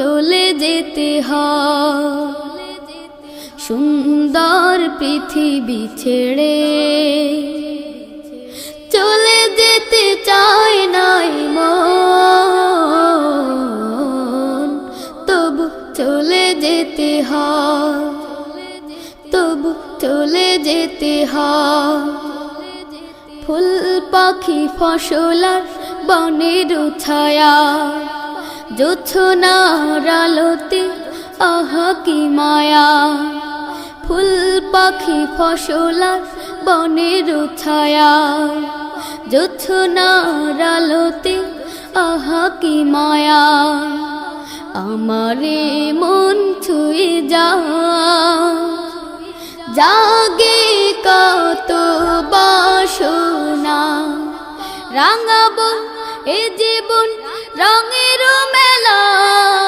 চলে যেতে হয় সুন্দর পৃথিবী ছেড়ে। চলে যেতে চায় নাই মন, তবু চলে যেতে হয়, তবু চলে যেতে হয়। ফুল পাখি ফসলার বনের ছায়া, জোছনার আলোতে আহা কি মায়া। ফুল পাখি ফসলার বনের ছায়া, জোছনার আলোতে আহা কি মায়া। আমারে মন ছুঁয়ে জাগে কত বাসনা। রাঙাবো এ জীবন রঙের মেলা,